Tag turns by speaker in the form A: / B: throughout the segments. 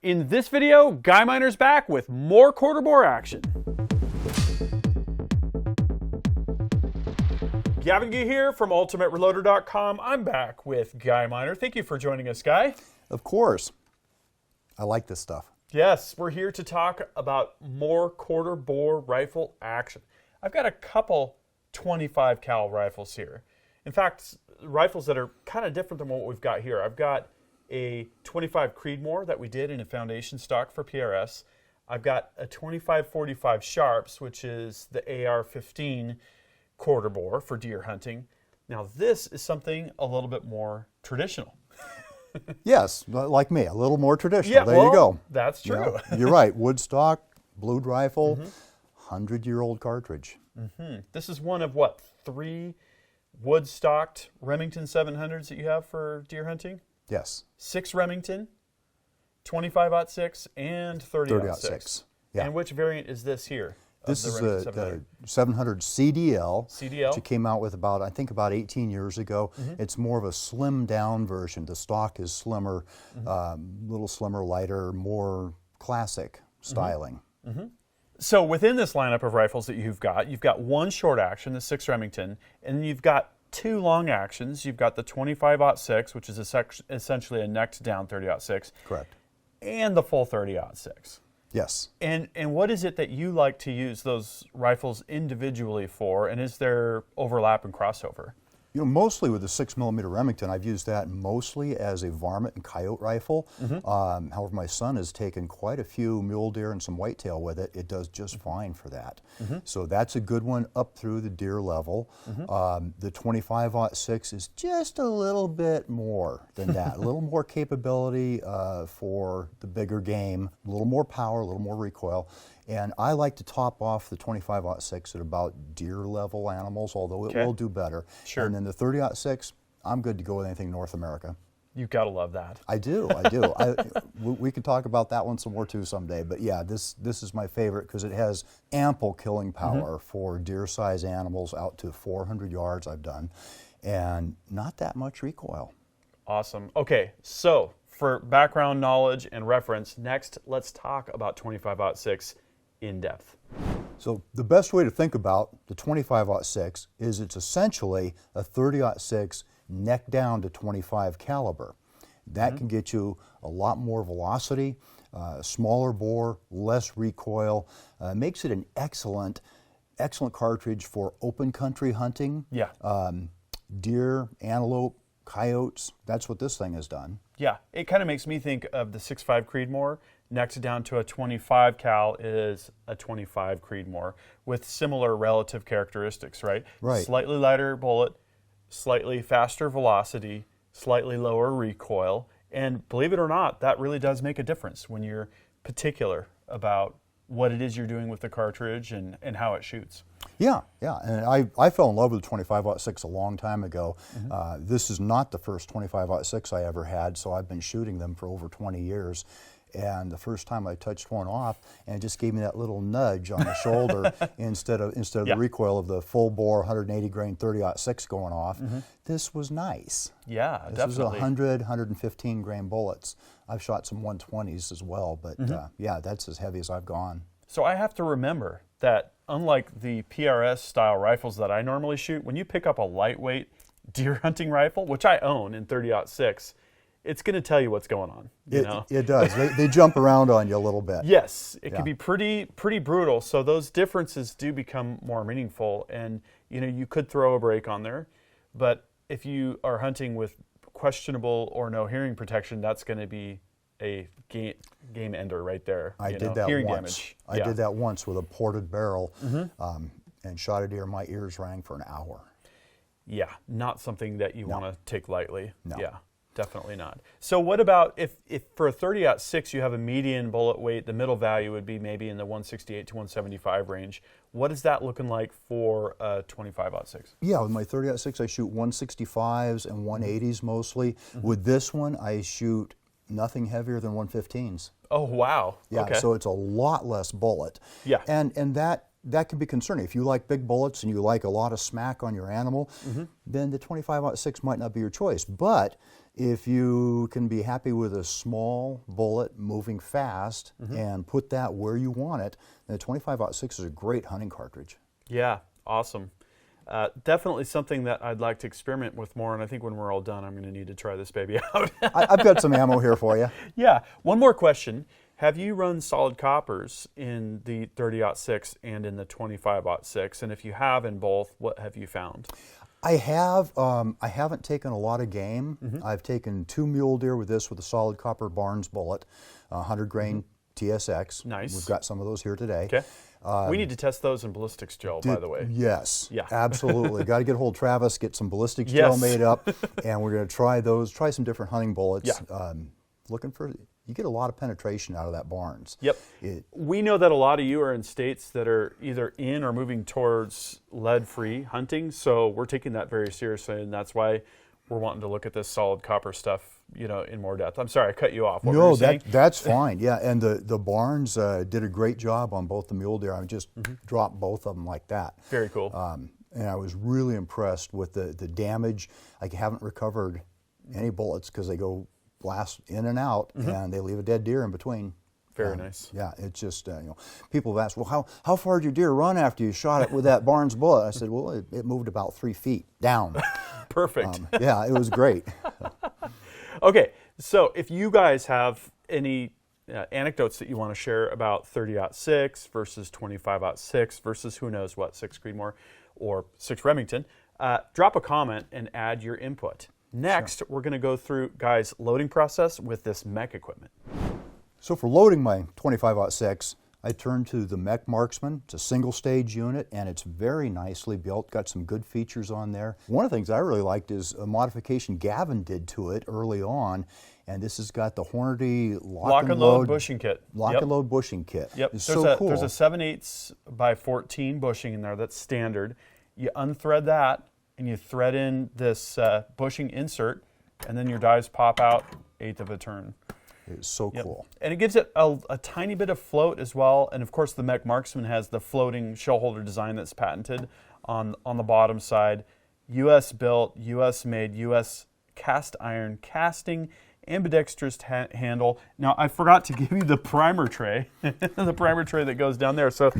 A: In this video, Guy Miner's back with more quarter bore action. Gavin Gee here from UltimateReloader.com. I'm back with Guy Miner. Thank you for joining us, Guy.
B: Of course. I like this stuff.
A: Yes, we're here to talk about more quarter bore rifle action. I've got a couple 25 cal rifles here. In fact, rifles that are kind of different than what we've got here. I've got a 25 Creedmoor that we did in a foundation stock for PRS. I've got a 25-45 Sharps, which is the AR-15 quarter bore for deer hunting. Now this is something a little bit more traditional.
B: Yes, like me, a little more traditional.
A: Yeah,
B: there you go.
A: That's true.
B: Yeah, you're right. Woodstock, blued rifle, 100-year-old cartridge.
A: This is one of what, 3 wood-stocked Remington 700s that you have for deer hunting?
B: Yes.
A: 6 Remington, 25-06, and 30-06.
B: Yeah.
A: And which variant is this here?
B: This is the 700 CDL,
A: CDL,
B: which came out with about 18 years ago. It's more of a slimmed down version. The stock is slimmer, little slimmer, lighter, more classic styling.
A: So within this lineup of rifles that you've got one short action, the 6 Remington, and you've got 2 long actions. You've got the 25-06, which is essentially a necked down 30-06.
B: Correct.
A: And the full 30-06.
B: Yes.
A: And what is it that you like to use those rifles individually for, and is there overlap and crossover?
B: You know, mostly with the 6mm Remington, I've used that mostly as a varmint and coyote rifle. However, my son has taken quite a few mule deer and some whitetail with it. It does just fine for that. So that's a good one up through the deer level. The 25-06 is just a little bit more than that. A little more capability for the bigger game, a little more power, a little more recoil. And I like to top off the 25-06 at about deer level animals, although it will do better.
A: Sure.
B: And then the 30-06, I'm good to go with anything North America.
A: You've got to love that.
B: I do. We can talk about that one some more too someday. But yeah, this is my favorite because it has ample killing power for deer size animals out to 400 yards I've done, and not that much recoil.
A: Awesome. Okay, so for background knowledge and reference, next let's talk about 25-06 in depth.
B: So the best way to think about the 25-06 is it's essentially a 30-06 neck down to 25 caliber. That can get you a lot more velocity, smaller bore, less recoil, makes it an excellent cartridge for open country hunting.
A: Yeah.
B: Deer, antelope, coyotes, that's what this thing has done.
A: Yeah, it kind of makes me think of the 6.5 Creedmoor. Next down to a 25 cal is a 25 Creedmoor with similar relative characteristics, right?
B: Right.
A: Slightly lighter bullet, slightly faster velocity, slightly lower recoil, and believe it or not, that really does make a difference when you're particular about what it is you're doing with the cartridge and how it shoots.
B: Yeah, and I fell in love with the 25-06 a long time ago. This is not the first 25-06 I ever had, so I've been shooting them for over 20 years. And the first time I touched one off, and it just gave me that little nudge on the shoulder instead of the recoil of the full bore 180 grain 30-06 going off. This was nice.
A: Yeah,
B: this
A: definitely.
B: was 100, 115 grain bullets. I've shot some 120s as well, but yeah, that's as heavy as I've gone.
A: So I have to remember that unlike the PRS style rifles that I normally shoot, when you pick up a lightweight deer hunting rifle, which I own in 30-06, it's going to tell you what's going on. You know?
B: It does. They jump around on you a little bit.
A: Yes, it can be pretty brutal. So those differences do become more meaningful, and you could throw a break on there, but if you are hunting with questionable or no hearing protection, that's going to be a game ender right there.
B: I did that
A: hearing
B: once.
A: damage.
B: I did that once with a ported barrel, and shot a deer. My ears rang for an hour.
A: Yeah, not something that you want to take lightly.
B: No.
A: Yeah. Definitely not. So what about if for a 30-06 you have a median bullet weight, the middle value would be maybe in the 168 to 175 range. What is that looking like for a 25-06?
B: Yeah, with my 30-06 I shoot 165s and 180s mostly. With this one I shoot nothing heavier than 115s.
A: Oh, wow.
B: Yeah,
A: okay.
B: so it's a lot less bullet.
A: Yeah.
B: And that that can be concerning. If you like big bullets and you like a lot of smack on your animal, then the 25-06 might not be your choice. But if you can be happy with a small bullet moving fast and put that where you want it, then the 25-06 is a great hunting cartridge.
A: Yeah, awesome. Definitely something that I'd like to experiment with more, and I think when we're all done, I'm going to need to try this baby out.
B: I've got some ammo here for you.
A: Yeah. One more question. Have you run solid coppers in the 30-06 and in the 25-06? And if you have in both, what have you found?
B: I have. I haven't taken a lot of game. I've taken 2 mule deer with this with a solid copper Barnes bullet, 100 grain TSX.
A: Nice.
B: We've got some of those here today.
A: Okay. We need to test those in ballistics gel, by the way.
B: Yes.
A: Yeah.
B: Absolutely. Got to get a hold of Travis, get some ballistics gel made up, and we're going to try those. Try some different hunting bullets.
A: Yeah.
B: Looking for. You get a lot of penetration out of that Barnes.
A: Yep. We know that a lot of you are in states that are either in or moving towards lead-free hunting, so we're taking that very seriously, and that's why we're wanting to look at this solid copper stuff, in more depth. I'm sorry, I cut you off. What were you saying?
B: That's fine. Yeah, and the Barnes did a great job on both the mule deer. I just dropped both of them like that.
A: Very cool.
B: And I was really impressed with the damage. I haven't recovered any bullets because they go blast in and out, and they leave a dead deer in between.
A: Very nice.
B: Yeah, it's just, people have asked, well, how far did your deer run after you shot it with that Barnes bullet? I said, well, it moved about 3 feet down.
A: Perfect.
B: Yeah, it was great.
A: Okay, so if you guys have any anecdotes that you want to share about 30-06 versus 25-06 versus who knows what, 6 Creedmoor or 6 Remington, drop a comment and add your input. Next, we're going to go through, guys, loading process with this MEC equipment.
B: So for loading my 25-06, I turned to the MEC Marksman. It's a single stage unit, and it's very nicely built, got some good features on there. One of the things I really liked is a modification Gavin did to it early on, and this has got the Hornady lock and load
A: bushing kit.
B: And load bushing kit.
A: Yep,
B: It's so cool.
A: There's a 7/8 by 14 bushing in there that's standard. You unthread that, and you thread in this bushing insert, and then your dies pop out 1/8 of a turn.
B: It's so cool.
A: And it gives it a tiny bit of float as well. And of course, the MEC Marksman has the floating shell holder design that's patented on the bottom side. U.S. built, U.S. made, U.S. cast iron casting, ambidextrous handle. Now, I forgot to give you the primer tray, the primer tray that goes down there. So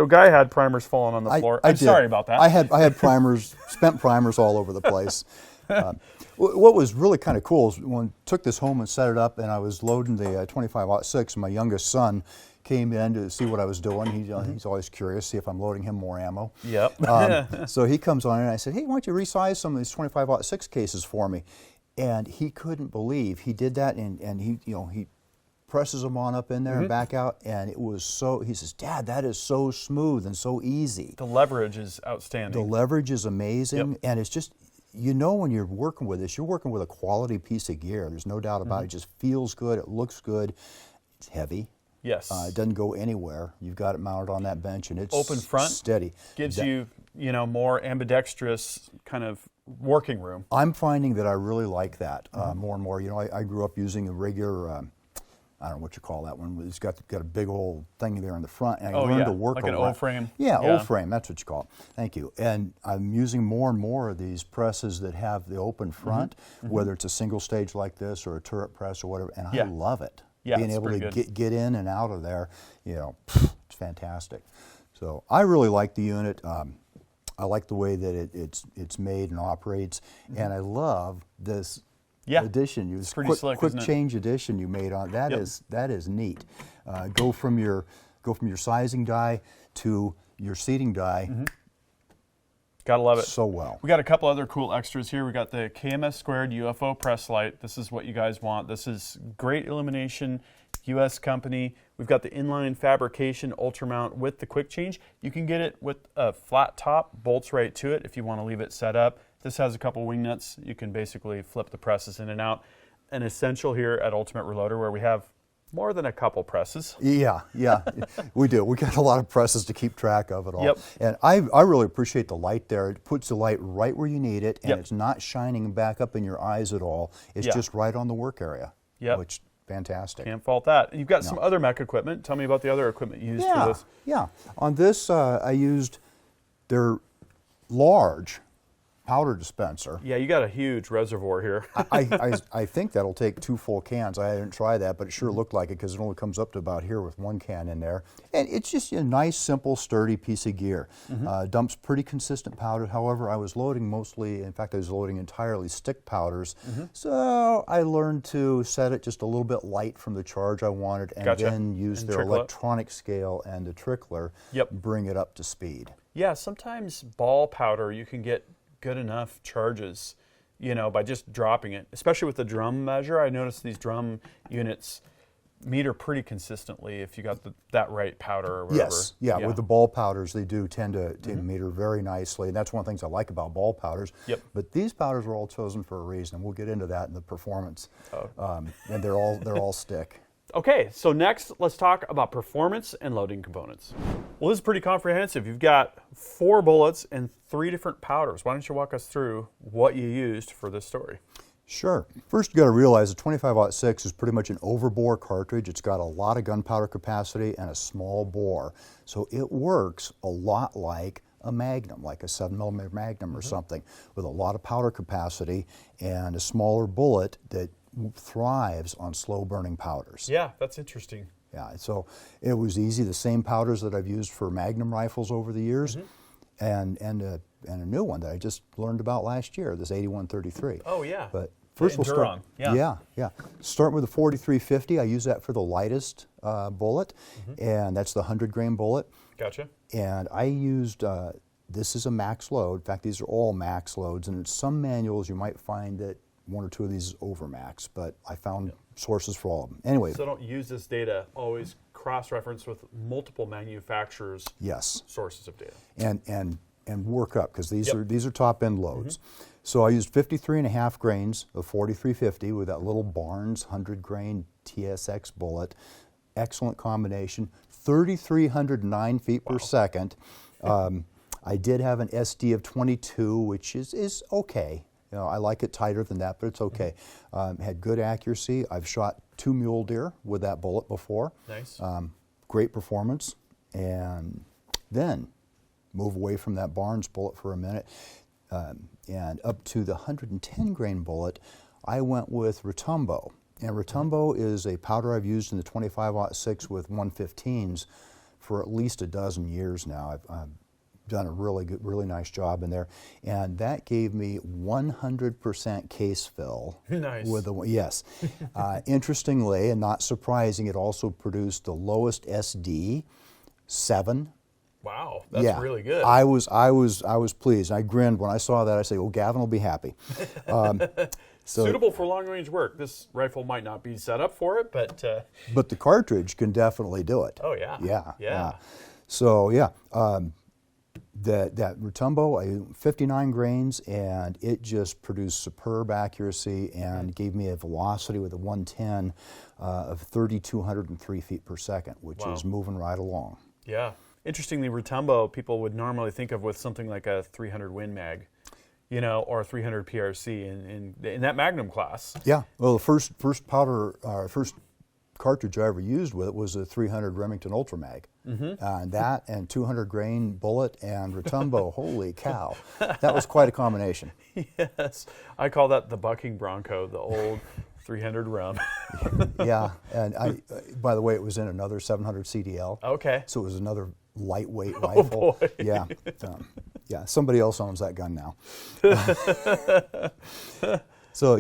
A: Guy had primers falling on the floor. I'm sorry about that.
B: I had primers, spent primers all over the place. What was really kind of cool is when I took this home and set it up, and I was loading the 25-06, my youngest son came in to see what I was doing. He's always curious, see if I'm loading him more ammo.
A: Yep.
B: So he comes on in, and I said, hey, why don't you resize some of these 25-06 cases for me? And he couldn't believe he did that, and he presses them on up in there and back out, and it was so, he says, Dad, that is so smooth and so easy.
A: The leverage is outstanding.
B: The leverage is amazing, and it's just, when you're working with this, you're working with a quality piece of gear. There's no doubt about it. It just feels good. It looks good. It's heavy.
A: Yes.
B: It doesn't go anywhere. You've got it mounted on that bench, and it's
A: open front,
B: steady.
A: Gives you, more ambidextrous kind of working room.
B: I'm finding that I really like that more and more. I grew up using a regular, I don't know what you call that one. It's got a big old thing there in the front, and I learned to work
A: like an O-frame.
B: Yeah, O-frame. That's what you call it. Thank you. And I'm using more and more of these presses that have the open front, whether it's a single stage like this or a turret press or whatever, and I love it.
A: Yeah,
B: being able to get in and out of there, it's fantastic. So I really like the unit. I like the way that it's made and operates, and I love this. Addition,
A: it's pretty slick,
B: quick change addition you made on that. That is neat. Go from your sizing die to your seating die.
A: Gotta love it.
B: So well.
A: We got a couple other cool extras here. We got the KMS squared UFO press light. This is what you guys want. This is great illumination, U.S. company. We've got the inline fabrication ultra mount with the quick change. You can get it with a flat top, bolts right to it if you want to leave it set up. This has a couple wing nuts. You can basically flip the presses in and out. An essential here at Ultimate Reloader, where we have more than a couple presses.
B: Yeah, we do. We got a lot of presses to keep track of it all.
A: Yep.
B: And I really appreciate the light there. It puts the light right where you need it, and it's not shining back up in your eyes at all. It's just right on the work area, which fantastic.
A: Can't fault that. You've got some other MEC equipment. Tell me about the other equipment you used for this.
B: Yeah. On this, I used their large powder dispenser.
A: Yeah, you got a huge reservoir here.
B: I think that'll take 2 full cans. I didn't try that, but it sure looked like it because it only comes up to about here with 1 can in there. And it's just a nice, simple, sturdy piece of gear. Dumps pretty consistent powder. However, I was loading mostly, in fact, I was loading entirely stick powders. So I learned to set it just a little bit light from the charge I wanted, and then use their electronic scale and the trickler, bring it up to speed.
A: Yeah, sometimes ball powder you can get good enough charges, you know, by just dropping it. Especially with the drum measure, I noticed these drum units meter pretty consistently if you got that right powder or whatever.
B: Yes, yeah, with the ball powders, they do tend to meter very nicely, and that's one of the things I like about ball powders. But these powders were all chosen for a reason, and we'll get into that in the performance. And they're all stick.
A: Okay, so next let's talk about performance and loading components. Well, this is pretty comprehensive. You've got 4 bullets and 3 different powders. Why don't you walk us through what you used for this story?
B: Sure. First, you got to realize the 25-06 is pretty much an overbore cartridge. It's got a lot of gunpowder capacity and a small bore, so it works a lot like a Magnum, like a 7mm Magnum or something, with a lot of powder capacity and a smaller bullet that thrives on slow-burning powders.
A: Yeah, that's interesting.
B: Yeah, so it was easy. The same powders that I've used for Magnum rifles over the years, and a new one that I just learned about last year, this 8133.
A: Oh yeah.
B: But first we'll start. Yeah. Start with the 4350. I use that for the lightest bullet, and that's the 100-grain bullet.
A: Gotcha.
B: And I used. This is a max load. In fact, these are all max loads, and in some manuals you might find that 1 or 2 of these is overmax, but I found sources for all of them. Anyway.
A: So don't use this data, always cross-reference with multiple manufacturers' sources of data.
B: And work up, because these are top-end loads. So I used 53.5 grains of 4350 with that little Barnes 100-grain TSX bullet. Excellent combination. 3,309 feet per second. I did have an SD of 22, which is okay. You know, I like it tighter than that, but it's okay. Had good accuracy. I've shot 2 mule deer with that bullet before.
A: Nice.
B: Great performance. And then move away from that Barnes bullet for a minute. And up to the 110-grain bullet, I went with Retumbo. And Retumbo is a powder I've used in the 25-06 with 115s for at least a dozen years now. I've done a really nice job in there, and that gave me 100% case fill.
A: Nice.
B: Interestingly, and not surprising, it also produced the lowest SD, 7.
A: Wow, that's really good.
B: I was pleased. I grinned when I saw that. I said, "Well, Gavin will be happy."
A: Suitable for long-range work. This rifle might not be set up for it, but
B: the cartridge can definitely do it.
A: Oh yeah.
B: Yeah. So that Retumbo, 59 grains, and it just produced superb accuracy and gave me a velocity with a 110 of 3,203 feet per second, which is moving right along.
A: Yeah. Interestingly, Retumbo people would normally think of with something like a 300 Win Mag, you know, or a 300 PRC in that Magnum class.
B: Yeah. Well, the first cartridge I ever used with it was a 300 Remington Ultra Mag. And that and 200 grain bullet and Retumbo, holy cow. That was quite a combination.
A: Yes. I call that the bucking bronco, the old 300 rum.
B: Yeah. And by the way, it was in another 700 CDL.
A: Okay.
B: So it was another lightweight rifle.
A: Boy.
B: Yeah. Yeah. Somebody else owns that gun now. So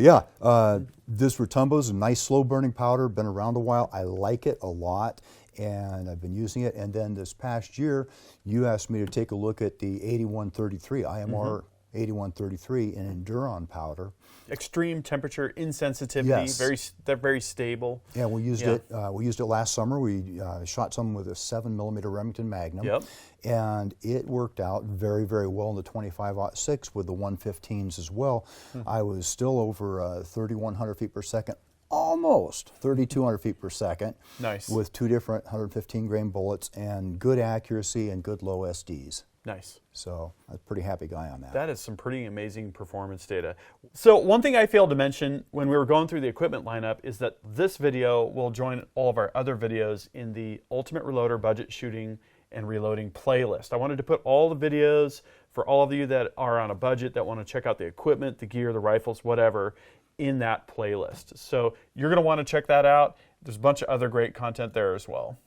B: this Retumbo is a nice slow burning powder, been around a while. I like it a lot, and I've been using it. And then this past year, you asked me to take a look at the 8133, IMR 8133 in Enduron powder.
A: Extreme temperature insensitivity, they're very stable.
B: Yeah, we used it. We used it last summer. We shot some with a 7mm Remington Magnum, and it worked out very, very well in the 25-06 with the 115s as well. I was still over 3,100 feet per second, almost 3,200 feet per second.
A: Nice.
B: With 2 different 115 grain bullets and good accuracy and good low SDs.
A: Nice.
B: So I'm a pretty happy guy on that.
A: That is some pretty amazing performance data. So one thing I failed to mention when we were going through the equipment lineup is that this video will join all of our other videos in the Ultimate Reloader Budget Shooting and Reloading playlist. I wanted to put all the videos for all of you that are on a budget that want to check out the equipment, the gear, the rifles, whatever, in that playlist. So you're going to want to check that out. There's a bunch of other great content there as well.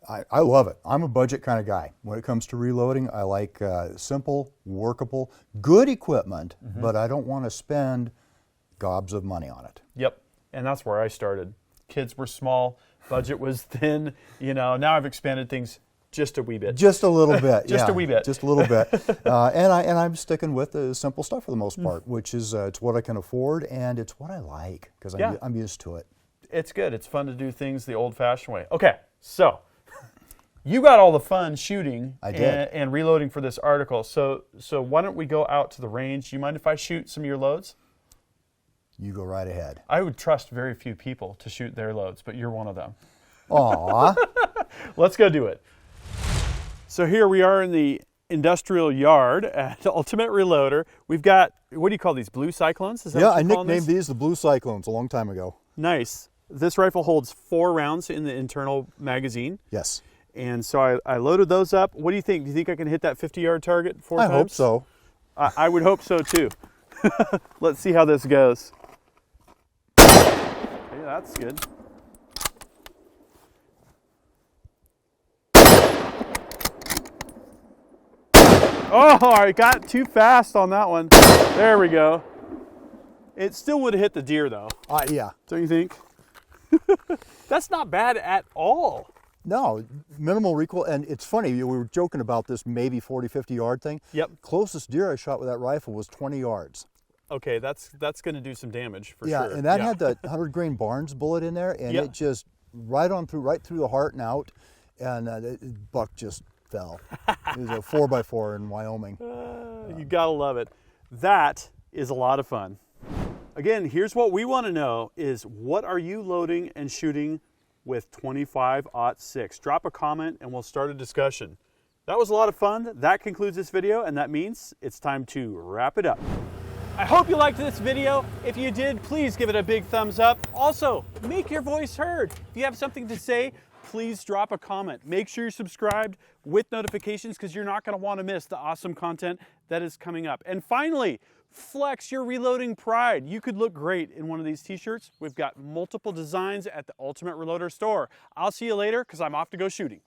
B: I love it. I'm a budget kind of guy. When it comes to reloading, I like simple, workable, good equipment, but I don't want to spend gobs of money on it.
A: Yep, and that's where I started. Kids were small, budget was thin. You know, now I've expanded things just a wee bit.
B: Just a little bit.
A: Just a wee bit.
B: Just a little bit. And I'm sticking with the simple stuff for the most part, which is it's what I can afford and it's what I like because I'm used to it.
A: It's good. It's fun to do things the old-fashioned way. Okay, so you got all the fun shooting and reloading for this article. So why don't we go out to the range? Do you mind if I shoot some of your loads?
B: You go right ahead.
A: I would trust very few people to shoot their loads, but you're one of them.
B: Aw.
A: Let's go do it. So here we are in the industrial yard at Ultimate Reloader. We've got, what do you call these, blue Cyclones? Is that what
B: I
A: you're calling
B: nicknamed these the Blue Cyclones a long time ago.
A: Nice. This rifle holds 4 rounds in the internal magazine.
B: Yes.
A: And so I loaded those up. What do you think? Do you think I can hit that 50-yard target 4 times?
B: I hope so.
A: I would hope so too. Let's see how this goes. Yeah, that's good. Oh, I got too fast on that one. There we go. It still would have hit the deer though.
B: Yeah.
A: Don't you think? That's not bad at all.
B: No, minimal recoil. And it's funny, we were joking about this maybe 40, 50 yard thing.
A: Yep.
B: Closest deer I shot with that rifle was 20 yards.
A: Okay, that's going to do some damage for sure.
B: Yeah, and that had the 100 grain Barnes bullet in there, and it just right through the heart and out, and the buck just fell. It was a 4x4 in Wyoming.
A: You gotta love it. That is a lot of fun. Again, here's what we want to know is what are you loading and shooting with 25-06? Drop a comment and we'll start a discussion. That was a lot of fun. That concludes this video, and that means it's time to wrap it up. I hope you liked this video. If you did, please give it a big thumbs up. Also, make your voice heard. If you have something to say, please drop a comment. Make sure you're subscribed with notifications because you're not going to want to miss the awesome content that is coming up. And finally, flex your reloading pride. You could look great in one of these t-shirts. We've got multiple designs at the Ultimate Reloader store. I'll see you later because I'm off to go shooting.